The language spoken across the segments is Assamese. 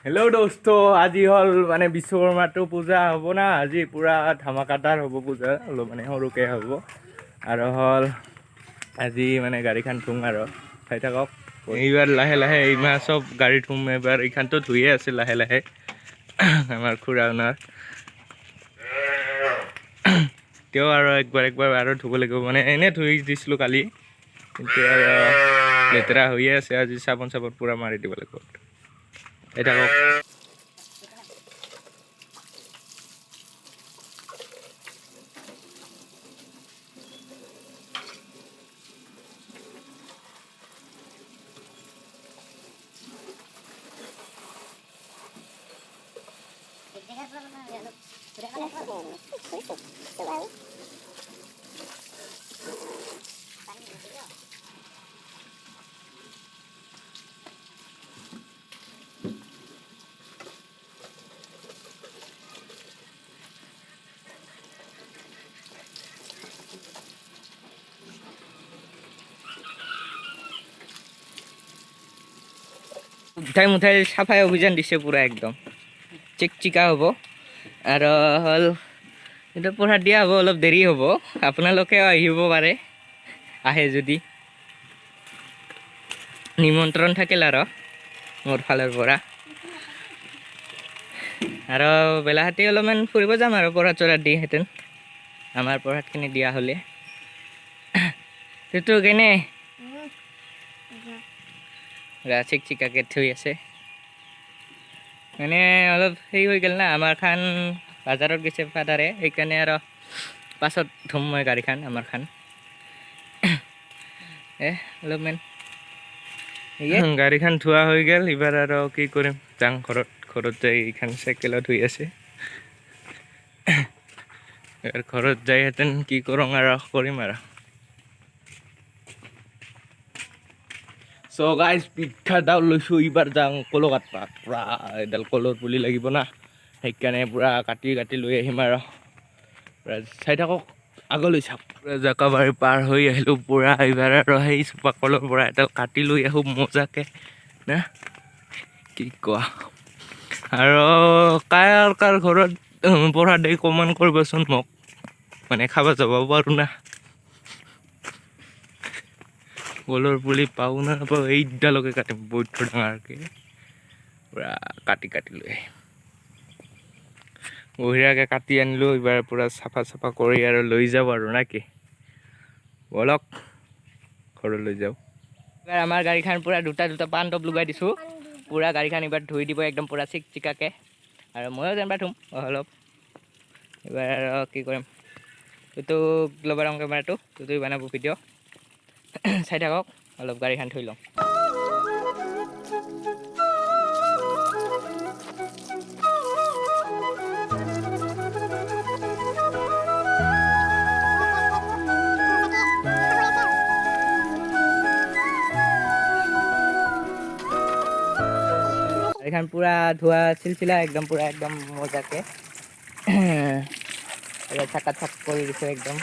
हेलो दोस्तों आज हल माने विश्वकर्मा तो पूजा हम ना आज पूरा धमाकादार हम पूजा माने सरुके हम और हल आज माने गाड़ी थुम और चाई थक এইবাৰ লাহে লাহে এইমাহ সব গাড়ী থুম এবাৰ এইখানটো ধুয়ে আছে লাহে লাহে আমাৰ খুৰাওনাৰ তেও আৰু একবাৰ আৰু ধুব লাগিব মানে এনে ধুই দিছিলো কালি কিন্তু লেতেৰা হৈয়ে আছে আজি সাবন পুৰা মাৰি দিব লাগিব এটা মুঠাই সাফাই অভিযান দিছে পুরা একদম চিকচিকা হব আর হল এটা পঢ়া দিয়া হব অলপ দেরি হব আপোনালোকে আহিব পাৰে আহে যদি নিমন্ত্ৰণ থাকিল আৰ মোৰ ফালেৰ পৰা আৰ বেলাহাতি অলপমান ফুৰিব যাম আৰু পঢ়া চৰা দি হেতেন আমাৰ পঢ়াতখিনি দিয়া হলে তো কেনে চিকচিকাকে থৈ আছে মানে অলপ হেৰি হৈ গ'ল না আমাৰ খান বাজাৰত গৈছে ফাদাৰে সেইকাৰণে আৰু পাছত ধুম মই গাড়ীখন আমাৰ খান অলপমান গাড়ীখন ধোৱা হৈ গ'ল এইবাৰ আৰু কি কৰিম যাং ঘৰত যাই এইখন চাইকেলত ধুই আছে ঘৰত যাই হেঁতেন কি কৰোঁ আৰু কৰিম আৰু So guys, পিঠা দাও লৈছো এইবাৰ যাং কলো কাটবা পুৰা এডাল কলৰ পুলি লাগিব না সেইকাৰণে পুৰা কাটি লৈ আহিম আৰু চাই থাকক আগলৈ চাওক জাকাবাৰী পাৰ হৈ আহিলোঁ পুৰা এইবাৰ আৰু সেই চোপা কলৰ পৰা এডাল কাটি লৈ আহোঁ মজাকে না কি কোৱা আৰু কাৰ ঘৰত পঢ়া দেই কমেণ্ট কৰিবচোন মোক মানে খাব যাব পাৰোঁ না কলৰ পুলি পাওঁ না নাপাওঁ এইডালকে কাটিম বহুত ডাঙৰকৈ পুৰা কাটি লৈ বঢ়িয়াকৈ কাটি আনিলোঁ এইবাৰ পুৰা চাফা কৰি আৰু লৈ যাওঁ আৰু না কি বলক ঘৰলৈ যাওঁ এইবাৰ আমাৰ গাড়ীখন পুৰা দুটা পাণ টপ লগাই দিছোঁ পুৰা গাড়ীখন এইবাৰ ধুই দিব একদম পুৰা চিকচিকাকৈ আৰু ময়ো যেনিবা ধুম অলপ এইবাৰ আৰু কি কৰিম এইটো ল'ব ৰং কেমেৰাটো তুই বনাব ভিডিঅ' চাই থাকক অলপ গাড়ীখন থৈ লওঁ গাড়ীখন পুৰা ধোৱা চিলচিলা একদম পুৰা একদম মজাকে চাক কৰি দিছোঁ একদম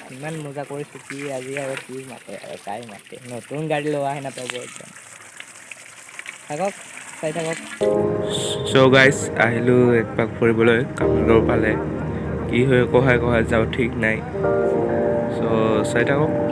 ইমান মজা কৰিছোঁ কি আজি আৰু কি মাতে আৰু কাই মাতে নতুন গাড়ী লোৱাহে নাপাব একদম থাকক চাই থাকক চ' গাইজ আহিলোঁ একপাক ফুৰিবলৈ কামলৰ ফালে কি হৈ কহাই যাওঁ ঠিক নাই চ' চাই থাকক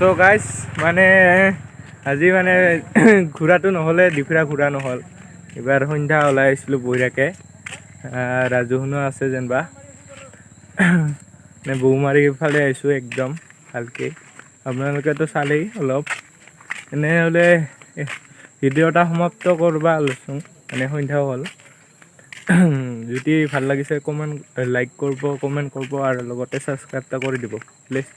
So guys মানে আজি মানে ঘূৰাটো নহ'লে ডিফৰা ঘূৰা নহ'ল এইবাৰ সন্ধ্যা ওলাই আহিছিলোঁ বঢ়িয়াকৈ ৰাজহুনো আছে যেনিবা মানে বৌমাৰী ফালে আহিছোঁ একদম ভালকৈ আপোনালোকেতো চালেই অলপ এনেহ'লে ভিডিঅ' এটা সমাপ্ত কৰিব লৈছোঁ মানে সন্ধ্যাও হ'ল যদি ভাল লাগিছে লাইক কৰিব কমেণ্ট কৰিব আৰু লগতে ছাবস্ক্ৰাইব এটা কৰি দিব প্লিজ